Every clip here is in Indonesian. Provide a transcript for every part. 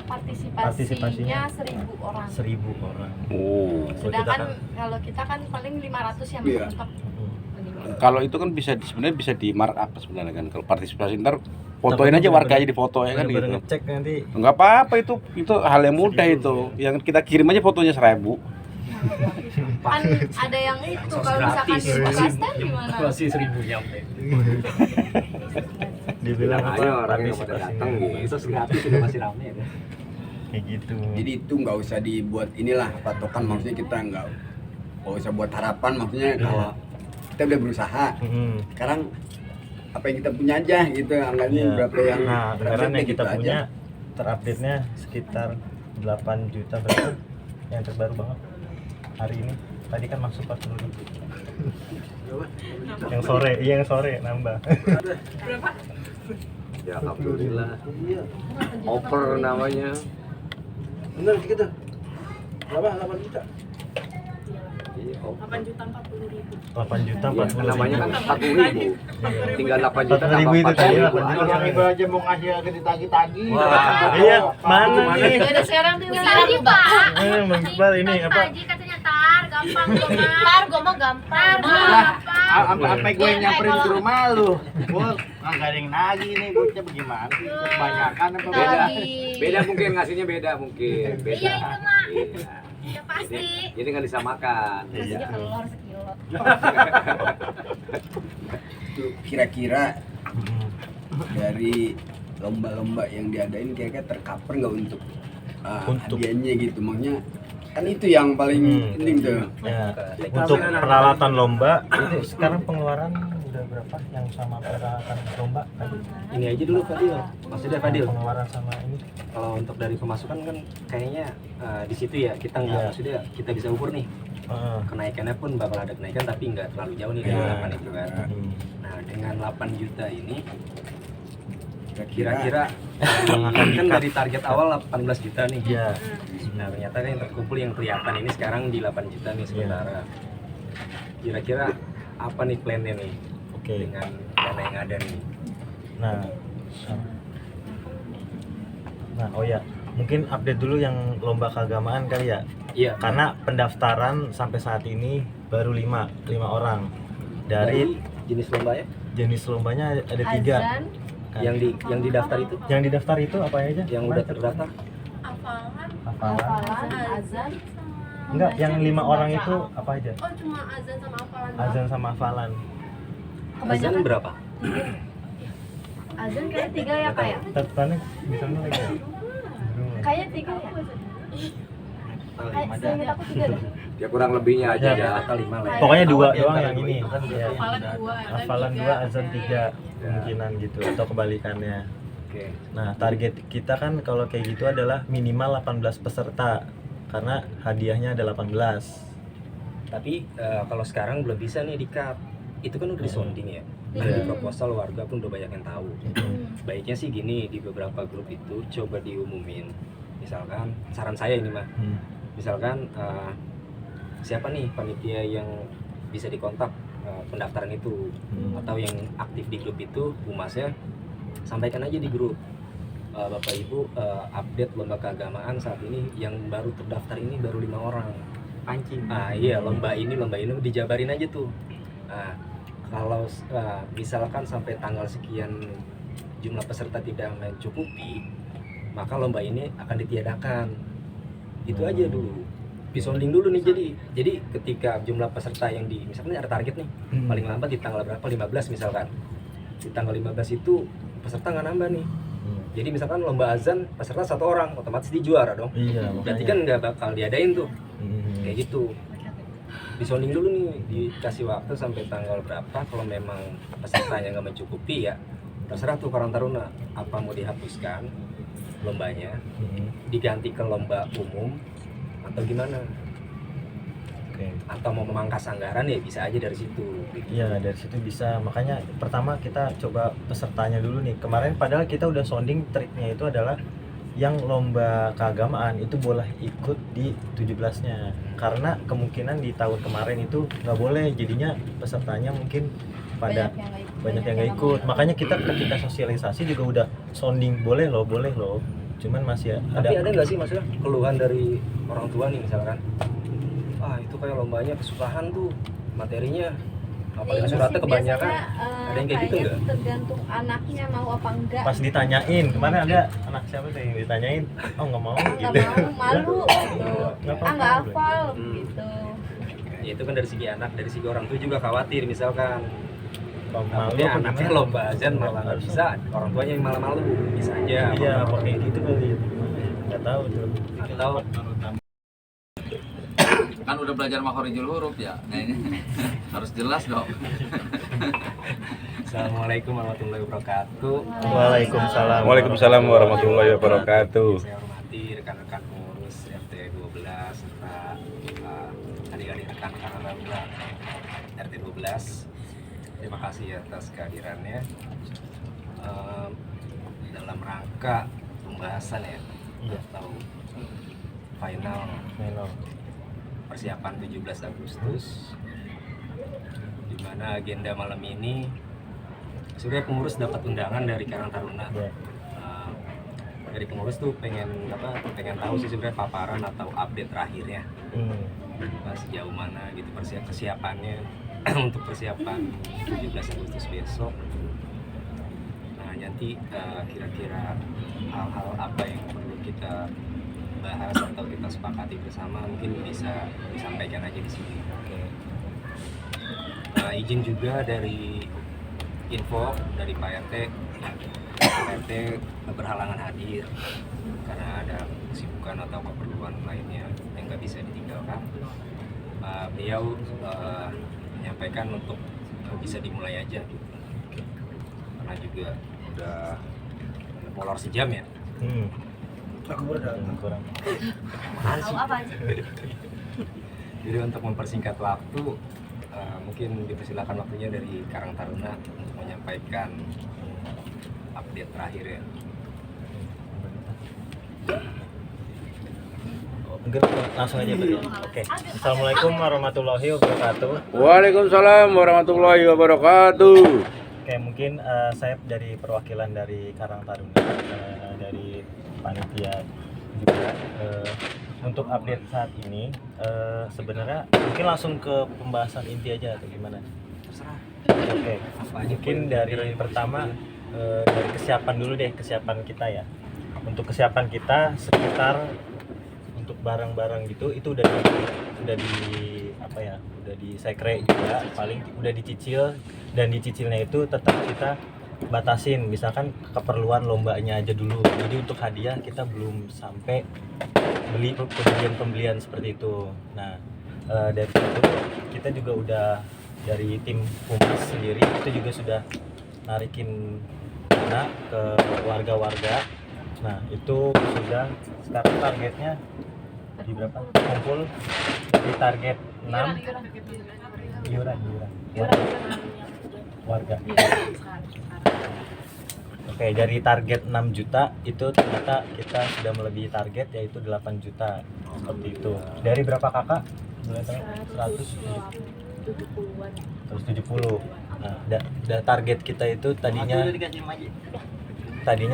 partisipasinya 1.000 orang. 1.000 orang. Oh. Sedangkan kalau kita kan paling 500 yang mentok. Kalau itu kan bisa sebenarnya bisa di markup sebenarnya kan. Kalau partisipasi ntar fotoin aja warga aja di foto ya kan gitu. Ngecek nanti. Enggak apa-apa itu hal yang mudah itu. Yang kita kirim aja fotonya 1.000. Kan ada yang itu kalau misalkan di swasta gimana? Masih 1.000 nyampe. Dibilang Ayo orang yang pada datang gitu. Gratis sudah masih rame ya. Kayak gitu. Jadi itu nggak usah dibuat inilah patokan, maksudnya kita nggak usah buat harapan, maksudnya kalau kita udah berusaha sekarang apa yang kita punya aja gitu, anggarannya berapa yang sekarang yang kita gitu punya aja. terupdate-nya sekitar 8 juta berapa yang terbaru banget hari ini. Tadi kan masuk 40.000. yang sore nambah. Berapa? Ya alhamdulillah. Over namanya. Bener kita. Berapa? 8 juta. 8 juta 40.000. 8 juta Iya, 40.000. namanya kan 40.000. Tinggal 8 juta 40.000 itu tadi 8 juta. Orang ibu aja mau ngasih lagi ditagi-tagi. Iya, mana nih? Ya udah sekarang tinggal lagi, Pak. Bang Iqbal ini apa? Katanya tar gampang gua mah gampang. Sampai gue yang nyamperin ke rumah lu. Gua nggak ada yang nagih nih, bocah bagaimana sih? Kebanyakan apa beda? Beda mungkin ngasihnya beda mungkin. Beda. Iya itu mah. Iya. Ya pasti. Jadi nggak disamakan. Kasihnya telur sekilo. Itu kira-kira dari lomba-lomba yang diadain kira-kira tercover nggak untuk hadiahnya gitu, makanya kan itu yang paling penting tuh. Ya, untuk peralatan lomba itu sekarang pengeluaran udah berapa yang sama peralatan lomba tadi? Ini aja dulu Fadil. Maksudnya Fadil. Pengeluaran sama ini. Kalau untuk dari pemasukan kan kayaknya di situ ya kita nggak maksudnya kita bisa ukur nih kenaikannya pun bakal ada kenaikan tapi nggak terlalu jauh nih dari 8 itu kan. Nah dengan 8 juta ini kira-kira kan dari target awal 18 juta nih. Iya. Nah ternyata kan yang terkumpul yang kelihatan ini sekarang di 8 juta nih sementara. Kira-kira apa nih plannya nih? Oke. Dengan dana yang ada nih. Nah, oh ya, mungkin update dulu yang lomba keagamaan kali ya. Iya. Karena pendaftaran sampai saat ini baru 5 orang. Dari jenis lomba ya? Jenis lombanya ada 3. Azan, Yang didaftar itu? Yang didaftar itu apa aja? Yang udah terdaftar? hafalan, azan. Enggak, yang 5 orang itu apa aja? Oh, cuma azan sama hafalan. Azan sama hafalan. Azan berapa? Azan kayak 3 ya, Kak ya? Tanya bisa mulai ya? Kayaknya 3 ya. Kayak seingat aku 3 deh. Ya kurang lebihnya aja Ya. atau 5 lah. Pokoknya 2 doang yang ini. Ya. Hafalan 2, Hafalan 2, azan 3 kemungkinan gitu atau kebalikannya. Oke. Nah, target kita kan kalau kayak gitu adalah minimal 18 peserta karena hadiahnya ada 18. Tapi kalau sekarang belum bisa nih di-cut. Itu kan udah disonding ya. Di proposal warga pun udah banyak yang tahu. Baiknya sih gini, di beberapa grup itu coba diumumin. Misalkan saran saya ini mah. Misalkan siapa nih panitia yang bisa dikontak pendaftaran itu atau yang aktif di grup itu, humasnya sampaikan aja di grup. Bapak Ibu update lomba keagamaan saat ini yang baru terdaftar ini baru 5 orang. Pancing. Iya, lomba ini dijabarin aja tuh. Kalau misalkan sampai tanggal sekian jumlah peserta tidak mencukupi, maka lomba ini akan ditiadakan. Itu aja dulu. Disonding dulu nih, jadi ketika jumlah peserta yang misalkan ada target nih, paling lambat di tanggal berapa, 15 misalkan. Di tanggal 15 itu peserta nggak nambah nih. Jadi misalkan lomba azan peserta 1 orang, otomatis dia juara dong. Iya, Berarti kan nggak bakal diadain tuh. Kayak gitu. Disonding dulu nih, dikasih waktu sampai tanggal berapa. Kalau memang pesertanya nggak mencukupi ya terserah tuh Karang Taruna, apa mau dihapuskan lombanya, diganti ke lomba umum atau gimana. Atau mau memangkas anggaran ya bisa aja dari situ gitu. Iya, dari situ bisa. Makanya pertama kita coba pesertanya dulu nih. Kemarin padahal kita udah sounding, triknya itu adalah yang lomba keagamaan itu boleh ikut di 17-nya. Karena kemungkinan di tahun kemarin itu nggak boleh, jadinya pesertanya mungkin pada banyak yang nggak ikut. Makanya kita ketika sosialisasi juga udah sounding boleh loh. cuman masih Tapi ada nggak sih maksudnya keluhan dari orang tua nih misalkan, itu kayak lombanya kesusahan tuh materinya, apalagi suratnya kebanyakan. Ada yang kayak gitu nggak? Tergantung anaknya mau apa enggak. pas ditanyain kemarin ada anak siapa tuh yang ditanyain nggak mau Nggak gitu mau, malu gitu. Nggak apa-apa, Nggak hafal gitu. Ya itu kan dari segi anak, dari segi orang tua juga khawatir misalkan. malu Takutnya apa anaknya gimana? lomba azan malah nggak bisa, orang tuanya yang malah malu, bisa aja. Iya apa kayak gitu kali ya nggak tahu tuh Atau Kan udah belajar makhorijul huruf ya. Nah ini harus jelas dong. Assalamualaikum warahmatullahi wabarakatuh. Waalaikumsalam Waalaikumsalam warahmatullahi wabarakatuh. Saya hormati rekan-rekan pengurus RT 12 serta adik-adik rekan Karangtaruna RT 12. Terima kasih atas kehadirannya dalam rangka pembahasan ya Iya. atau final persiapan 17 Agustus, di mana agenda malam ini sebenarnya pengurus dapat undangan dari Karang Taruna. Iya. Dari pengurus tuh pengen tahu sih sebenarnya paparan atau update terakhirnya, sejauh mana gitu kesiapannya untuk persiapan 17 Agustus besok. Nah nanti kira-kira hal-hal apa yang perlu kita bahas atau kita sepakati bersama mungkin bisa disampaikan aja di sini. Izin juga dari info dari Pak RT. Pak RT berhalangan hadir karena ada kesibukan atau keperluan lainnya yang nggak bisa ditinggalkan. Beliau menyampaikan untuk bisa dimulai aja gitu. Karena juga udah molor sejam ya. Kurang. Tahu apa aja? Jadi untuk mempersingkat waktu, mungkin dipersilakan waktunya dari Karang Taruna untuk menyampaikan update terakhir ya. Mungkin langsung aja Pak. Oke. Assalamualaikum warahmatullahi wabarakatuh. Waalaikumsalam warahmatullahi wabarakatuh. Oke, mungkin saya dari perwakilan dari Karang Taruna, dari panitia juga untuk update saat ini sebenarnya mungkin langsung ke pembahasan inti aja atau gimana? Terserah. Oke. Mungkin dari pertama dari kesiapan dulu deh, kesiapan kita ya. Untuk kesiapan kita sekitar untuk barang-barang gitu itu udah di sekre juga, paling udah dicicil, dan dicicilnya itu tetap kita batasin, misalkan keperluan lombanya aja dulu. Jadi untuk hadiah kita belum sampai beli pembelian seperti itu. Nah dari situ kita juga udah dari tim humas sendiri itu juga sudah narikin dana ke warga-warga. Nah itu sudah sekarang targetnya di berapa? Kumpul di target 6 iuran warga. Oke, dari target 6 juta itu ternyata kita sudah melebihi target yaitu 8 juta. Seperti itu. Dari berapa kakak? Boleh tahu? 170. Nah, target kita itu tadinya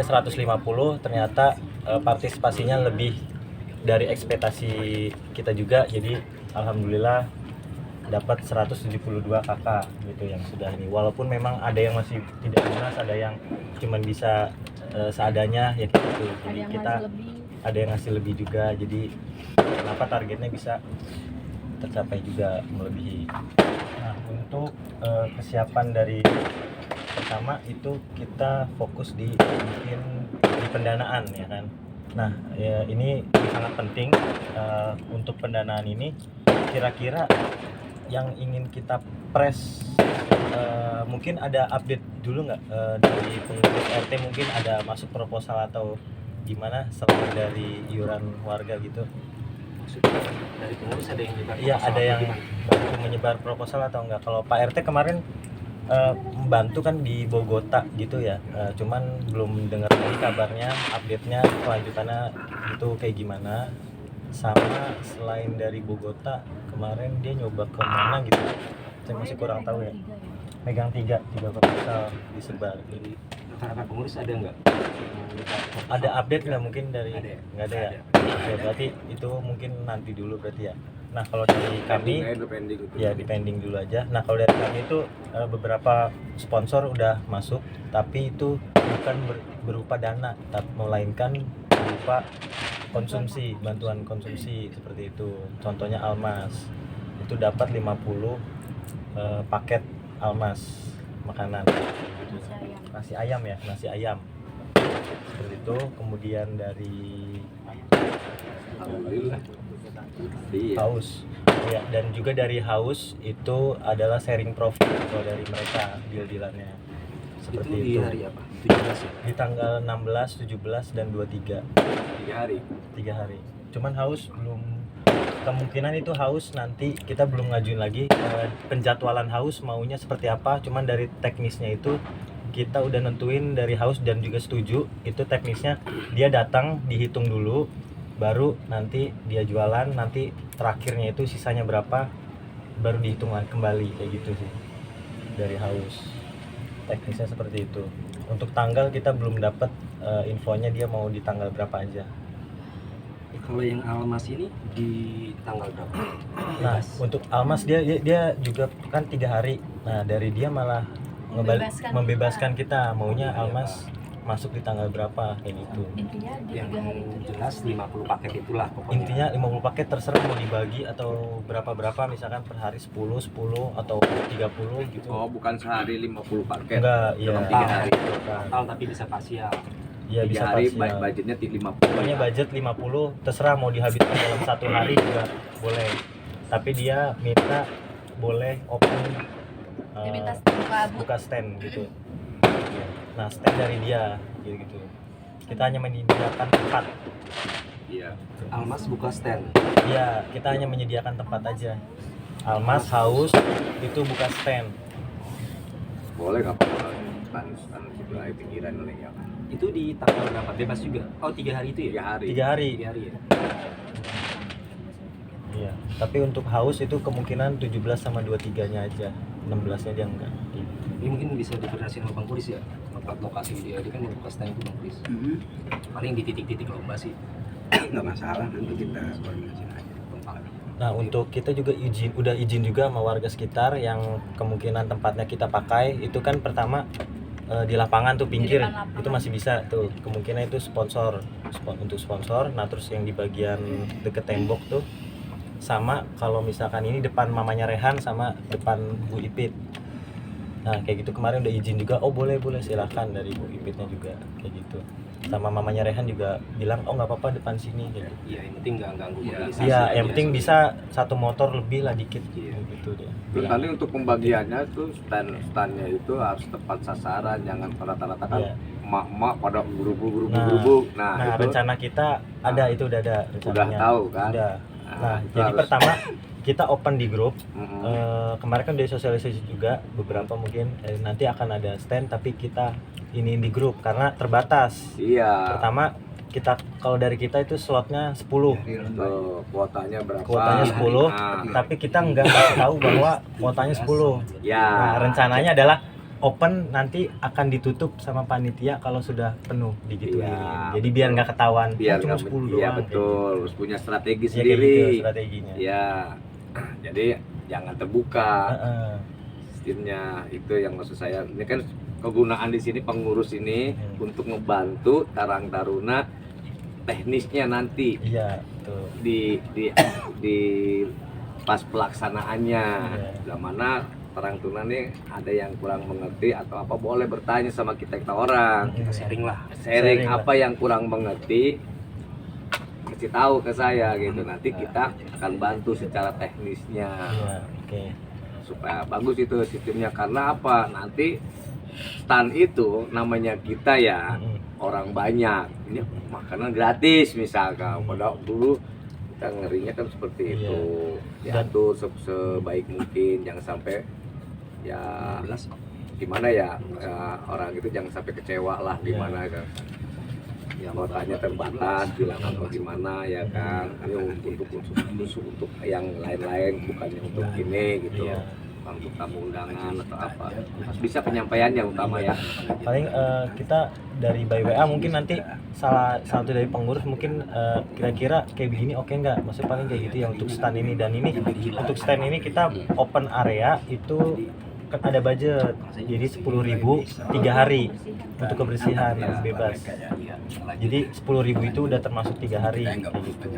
150, ternyata partisipasinya lebih dari ekspektasi kita juga. Jadi alhamdulillah dapat 172 kakak gitu yang sudah ini, walaupun memang ada yang masih tidak lunas, ada yang cuman bisa seadanya ya gitu. Jadi kita ada yang ngasih lebih juga, jadi kenapa targetnya bisa tercapai juga melebihi. Nah untuk kesiapan dari pertama itu kita fokus di mungkin di pendanaan ya kan. Nah ya ini sangat penting. Untuk pendanaan ini kira-kira yang ingin kita press, mungkin ada update dulu nggak dari pengurus RT, mungkin ada masuk proposal atau gimana selain dari iuran warga gitu? Maksudnya dari pengurus ada yang menyebar? Iya, ada yang bantu menyebar proposal atau enggak? Kalau Pak RT kemarin membantu kan di Bogota gitu ya, cuman belum dengar lagi kabarnya, update-nya kelanjutannya itu kayak gimana. Sama selain dari Bogota kemarin dia nyoba ke mana gitu, saya masih kurang tahu ya. Megang tiga proposal disebar. Jadi rekan-rekan pengurus ada nggak Ada update nggak mungkin dari? Ada ya? Nggak ada ya? Ada. Oke, berarti itu mungkin nanti dulu berarti ya. Nah kalau dari kami pending itu. ya dipending dulu aja. Nah kalau dari kami itu beberapa sponsor udah masuk, tapi itu bukan berupa dana, tapi melainkan berupa konsumsi, bantuan konsumsi seperti itu. Contohnya Almas itu dapat 50 paket Almas makanan, nasi ayam ya, nasi ayam seperti itu. Kemudian dari Alhamdulillah. Iya. Haus ya, dan juga dari Haus itu adalah sharing profit kalau dari mereka deal-dealannya seperti Itu di itu. hari apa? 17 ya? Di tanggal 16, 17 dan 23 3 hari. 3 hari. Cuman Haus belum, kemungkinan itu Haus nanti kita belum ngajuin lagi penjadwalan Haus maunya seperti apa. Cuman dari teknisnya itu kita udah nentuin dari Haus dan juga setuju itu teknisnya dia datang dihitung dulu, baru nanti dia jualan, nanti terakhirnya itu sisanya berapa baru dihitung kembali kayak gitu sih dari Haus. Teknisnya seperti itu. Untuk tanggal kita belum dapat infonya dia mau di tanggal berapa aja. Kalau yang Almas ini di tanggal berapa? Nah untuk Almas dia juga kan 3 hari. Nah dari dia malah membebaskan kita maunya Almas masuk di tanggal berapa kayak gitu. Intinya di Yang 3 hari itu jelas 50 paket itulah pokoknya. Intinya 50 paket terserah mau dibagi atau berapa misalkan per hari 10 atau 30 gitu. Oh, bukan sehari 50 paket. Enggak, iya. Dalam 3 hari. Total tapi bisa parsial. Iya 3 bisa hari parsial. budgetnya 50. Pokoknya budget 50 terserah mau dihabiskan dalam 1 hari juga boleh. Tapi dia minta boleh open dia minta buka stand gitu. Nah stand dari dia gitu. Kita hanya menyediakan tempat. Iya. Almas buka stand. Iya, kita hanya menyediakan tempat aja. Almas Haus itu buka stand. Boleh enggak apa-apa. Tan sebelah pinggiran oleh ya. Itu di tanggal berapa? Bebas juga. Oh, 3 hari itu 3 ya? hari. 3 hari. 3 hari ya. Iya. Tapi untuk Haus itu kemungkinan 17 sama 23-nya aja. 16-nya dia enggak. Ini mungkin bisa dikoordinasikan sama Bang Kuris ya. Tempat lokasi dia kan yang buka stand itu Bang Kuris. Paling di titik-titik lomba sih. Enggak masalah, nanti kita koordinasikan aja. Nah, untuk kita juga udah izin juga sama warga sekitar yang kemungkinan tempatnya kita pakai itu kan pertama di lapangan tuh pinggir depan lapangan. itu masih bisa tuh, kemungkinan itu untuk sponsor. Nah, terus yang di bagian deket tembok tuh sama kalau misalkan ini depan mamanya Rehan sama depan Bu Ipit. Nah kayak gitu kemarin udah izin juga, oh boleh silakan dari Bu Ipitnya juga kayak gitu. Sama mamanya Rehan juga bilang oh nggak apa-apa depan sini gitu. Iya, yang penting nggak ganggu mobilisasi. Iya, aja. yang penting bisa 1 motor lebih lah dikit gitu dia. Terus nanti untuk pembagiannya tuh stand-standnya itu harus tepat sasaran, jangan rata-rata kan Iya. emak-emak pada guru-guru. Nah, itu rencana kita ada itu udah ada udah rencananya. tahu kan. Udah. Nah, itu jadi harus- pertama kita open di grup. Mm-mm. Kemarin kan udah sosialisasi juga beberapa mungkin nanti akan ada stand tapi kita ini di grup karena terbatas. Iya. Pertama kita kalau dari kita itu slotnya 10. Tuh, kuotanya berapa? Kuotanya 10, Nah, tapi kita nggak kasih tahu bahwa kuotanya 10. ya. Nah, rencananya adalah open nanti akan ditutup sama panitia kalau sudah penuh digituin. Iya, Jadi biar nggak ketahuan. biar cuma nggak 10 iya doang. betul, harus punya strategi Kayak gitu. Ya, kayak sendiri. gitu strateginya. Ya. Jadi jangan terbuka Heeh. sistemnya, itu yang maksud saya. Ini kan kegunaan di sini pengurus ini untuk membantu Karang Taruna teknisnya nanti Iya, tuh. di pas pelaksanaannya. Iya. Yang mana Karang Taruna nih ada yang kurang mengerti atau apa, boleh bertanya sama kita orang. Kita sharing lah. Sharing Sharing apa yang kurang mengerti, kasih tahu ke saya gitu. Nanti kita akan bantu secara teknisnya Iya, oke. supaya bagus itu sistemnya. Karena apa, nanti stand itu namanya kita ya orang banyak, ini makanan gratis misalkan. Pada dulu kita ngerinya kan seperti Iya. itu, diatur sebaik mungkin, jangan sampai ya 16. gimana ya, orang itu jangan sampai kecewa lah Iya. gimana kan. Ya kuotanya terbatas, bilang atau gimana ya kan. Ini untuk yang lain-lain, bukannya untuk ini gitu. Iya. apakah untuk tamu undangan atau apa. Bisa penyampaian yang utama ya. Paling kita dari by WA mungkin nanti salah satu dari pengurus mungkin kira-kira kayak begini oke nggak, maksudnya paling kayak gitu ya untuk stand ini. Dan ini untuk stand ini kita open area itu kan ada budget, jadi 10.000 3 hari untuk kebersihan bebas. Jadi 10.000 itu udah termasuk 3 hari kayak gitu.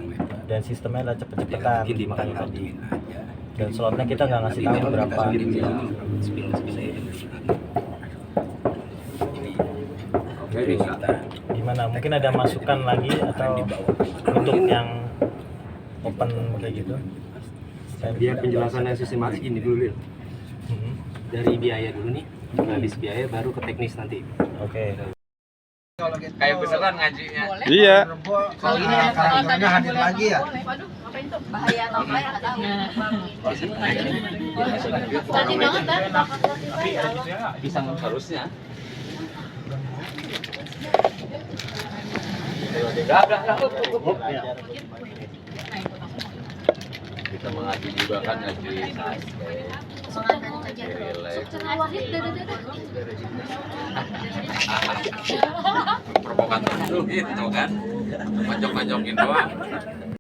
Dan sistemnya adalah cepet-cepetan makanya tadi. Dan slotnya kita nggak ngasih tahu berapa. Oke, bisa. Gimana? Mungkin ada masukan lagi atau untuk yang open kayak gitu? Biar penjelasannya sistematis ini dulu Lil. Dari biaya dulu nih, habis biaya baru ke teknis nanti. Oke. Kayak beneran ngajinya. Iya. Kalau ini karantinanya hadir lagi ya. Waduh, apa itu? Bahaya atau apa ya? Nggak tahu. Tadi banget kan? Bisa harusnya. Kita mengaji juga kan ngaji Semangat aja terus. Sukses wahid provokator dulu gitu kan, ngajok-ngajokin doang.